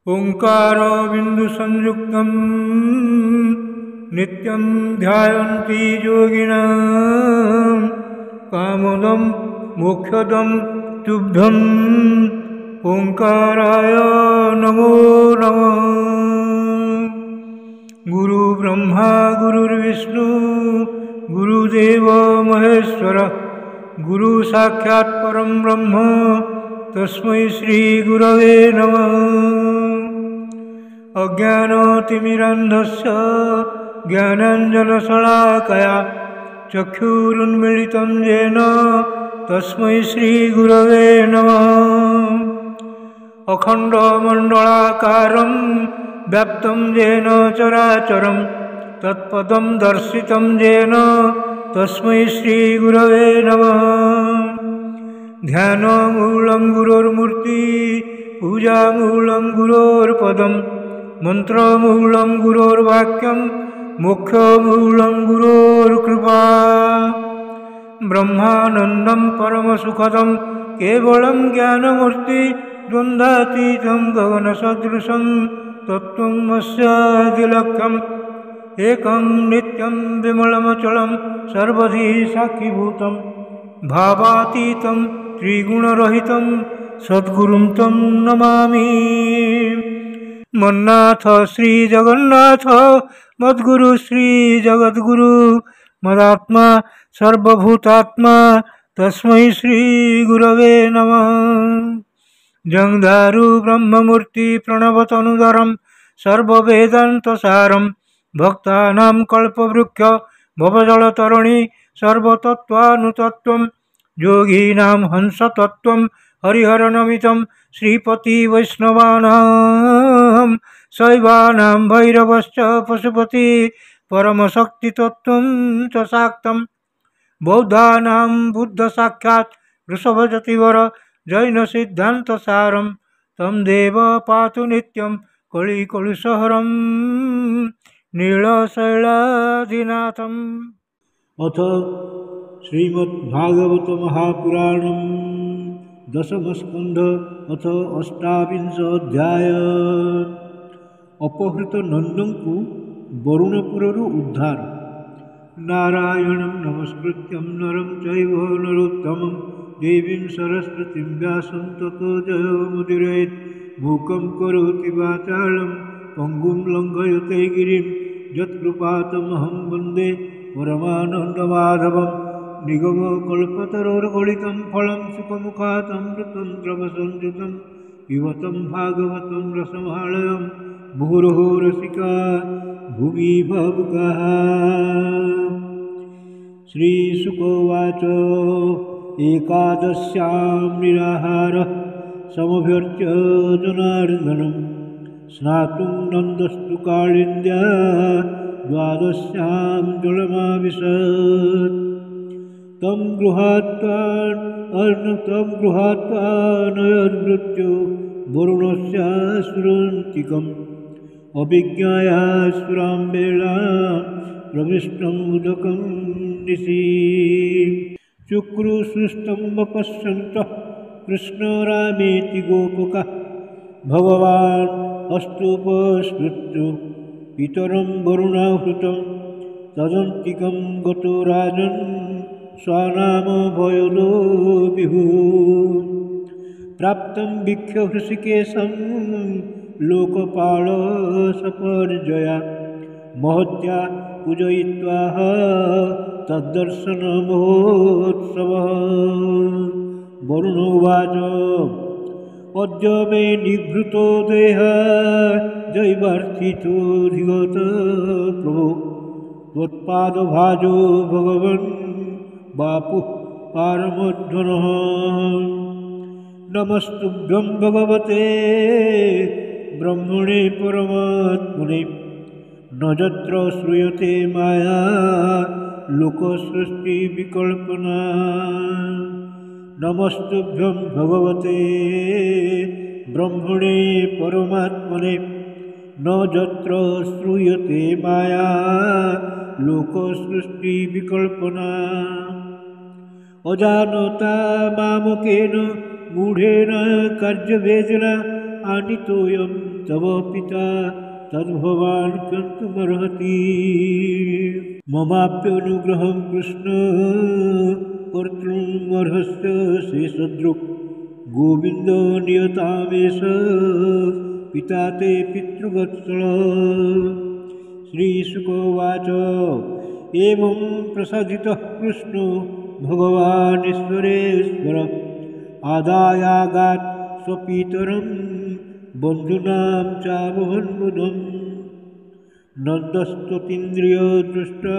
ओंकारो बिंदु संयुक्तं नित्यं ध्यायन्ति योगिनः कामदं मोक्षदं तुभ्यम् ओंकाराय नमो नमः। गुरु ब्रह्मा गुरुर्विष्णु गुरुदेव महेश्वर गुरु साक्षात् परं ब्रह्म तस्मै श्री गुरवे नमः। अज्ञानतिमिरान्धस्य ज्ञानाञ्जनशलाकया चक्षुरुन्मीलितं येन तस्मै श्री गुरवे नमः। अखण्डमण्डलाकारं व्याप्तं येन चराचरं तत्पदं दर्शितं येन तस्मै श्री गुरवे नमः। ध्यानमूलं गुरोर्मूर्ति पूजामूलं गुरोर्पदं मंत्रमूलं गुरोर्वाक्यं मोक्षमूलं गुरोर्कृपा। ब्रह्मानन्दं परमसुखदं केवलं ज्ञानमूर्ति द्वन्द्वातीतं गगनसदृशं तत्त्वमस्यादिलक्ष्यम् एकं नित्यं विमलमचलं सर्वधी साक्षीभूतं भावातीतं त्रिगुणरहितं सद्गुरुं तं नमामि। मन्नाथ श्री जगन्नाथ मद्गुरु श्री जगद्गुरु मदात्मा सर्वभूतात्मा तस्मै श्री गुरवे नमः। जंधारु ब्रह्ममूर्ति प्रणवतनुधरं सर्ववेदान्तसारं भक्तानां कल्पवृक्ष भवजलतरणि सर्वतत्त्वानुतत्त्वं योगीनां हंसतत्त्वं हरिहरनमितं श्रीपति वैष्णवानां शैवानां भैरवश्च पशुपति परमशक्तितत्त्वं च शाक्तं बौद्धानां बुद्धसाक्षात् वृषभजतिवर जैनसिद्धान्तसारं तं देव पातु नित्यं कलिकलुषहरं नीलशैलाधिनाथम्। अथ श्रीमद्भागवत महापुराणं दशमस्कन्ध अथ अष्टाविंशोऽध्याय। अपहृत नंदंकु वरुणपुररु उद्धार। नारायणं नमस्कृत्यं नरं चैव नरोत्तमं देवीं सरस्वतीं व्यासं ततो जयमुदीरयेत्। मूकं करोति वाचालं पङ्गुं लङ्घयते गिरिं यत्कृपातमहं वन्दे परमानन्दमाधवम्। निगमकल्पतरोर्गलितं फलं सुखमुखादमृतं द्रवसंयुतं पिबतं भागवतं रसमालयं मुहुर्मुहुः रसिका भुवि भावुकाः। श्रीशुकोवाच एकादश्यां निराहारः समभ्यर्च्य जनार्दनं स्नातुं नन्दस्तु कालिन्द्या द्वादश्यां जलमाविशत्। तं गृहात्वा नयद्मृत्यो वरुणस्यासुरान्तिकम् अभिज्ञायासुराम्बेलां प्रविष्टम् उदकं निशि। चुक्रुसृष्टं वपश्यन्तः कृष्णरामेति गोपकः भगवान् अस्तुपस्मृत्यो पितरं वरुणाहृतं तदन्तिकं गतो राजन् स्वानाम भयदो विभुः। प्राप्तं वीक्ष्य हृषिकेशं लोकपालसपर्जया महत्या पूजयित्वा तद्दर्शनमहोत्सवः। वरुणोवाच अद्य मे निभृतो देहः दैवार्थितोऽधिगत प्रभो त्वत्पादभाजो भगवन् बापुः पारमध्वनः। नमस्तुभ्यं भगवते ब्रह्मणे परमात्मने न यत्र श्रूयते माया लोकसृष्टिविकल्पना। नमस्तुभ्यं भगवते ब्रह्मणे परमात्मने न यत्र श्रूयते माया लोकसृष्टिविकल्पना अजानता मामकेन मूढेन कार्यभेजना आनीतोऽयं तव पिता तद्भवान् कर्तुमर्हति ममाप्यनुग्रहं कृष्ण कर्तुमर्हस्य शेषदृक् गोविन्द नियतामेष पिता ते पितृवत्सल श्रीशुकोवाच एवं प्रसादितः कृष्णो भगवान् ईश्वरेश्वर आदायागात् स्वपितरं बन्धूनां चावहन्मुदम् नन्दस्ततीन्द्रियदृष्टा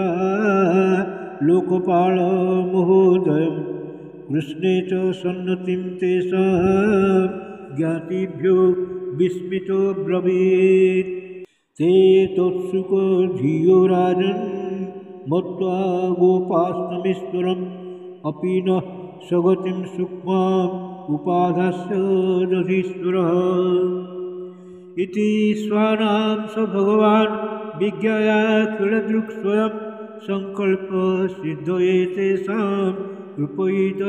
लोकपालमहोदयं कृष्णे च सन्नतिं तेषां ज्ञातिभ्यो विस्मितो ब्रवीत् ते तत्सुको धियो राजन् मत्वा गोपास्तमीश्वरम् अपि न स्वगतिं सूक्ष्माम् उपाधास्य दधीश्वरः इति स्वानां स भगवान् विज्ञया क्रीडदृक् स्वयं संकल्प सिद्धये तेषां रूपयित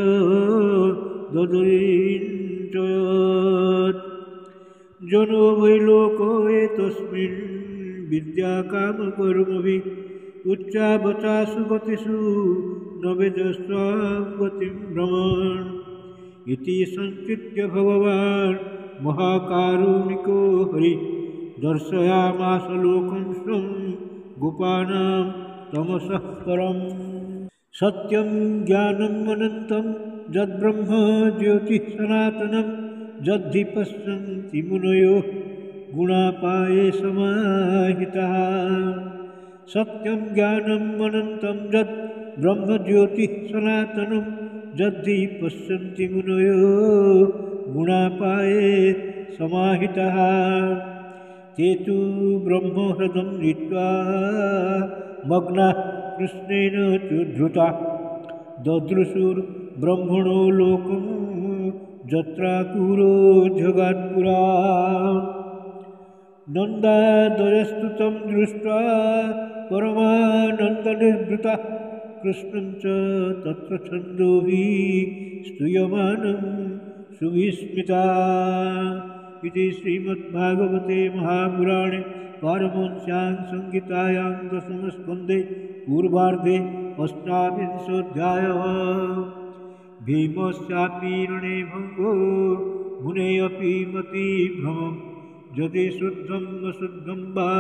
ददयिञ्चयत् जनो वै लोको एतस्मिन् विद्याकामकर्मभिः उच्चावचासु गतिषु न वेदस्वां गतिं भ्रमन् इति संचित्य भगवान् महाकारुणिको हरि दर्शयामास लोकं स्वं गोपानां तमसः परम् सत्यं ज्ञानम् अनन्तं यद्ब्रह्म ज्योतिः सनातनं यद्धि पश्यन्ति मुनयो गुणापाये समाहिताः सत्यं ज्ञानम् अनन्तं यद् ब्रह्म ज्योतिः सनातनं यद्धि पश्यन्ति मुनयो गुणापाये समाहिताः ते तु ब्रह्महृदं नीत्वा मग्नाः कृष्णेन चोद्धृता ददृशुर्ब्रह्मणो लोकं जत्राकुरो जगात्पुरा नन्दादयस्तु तं दृष्ट्वा परमानन्दनिर्वृता कृष्णं च तत्र छन्दोभिः स्तूयमानं सुविस्मिता इति श्रीमद्भागवते महापुराणे पारमहंस्यां संहितायां दशमस्कन्धे पूर्वार्धे अष्टाविंशोऽध्यायः भीमस्यापि रणे भङ्गो मुनेऽपि मतिभ्रमम् यदि शुद्धम् अशुद्धं वा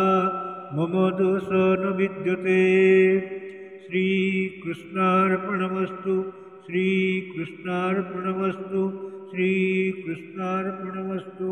मम दोष न विद्यते श्रीकृष्णार्पणमस्तु श्रीकृष्णार्पणमस्तु श्रीकृष्णार्पणमस्तु।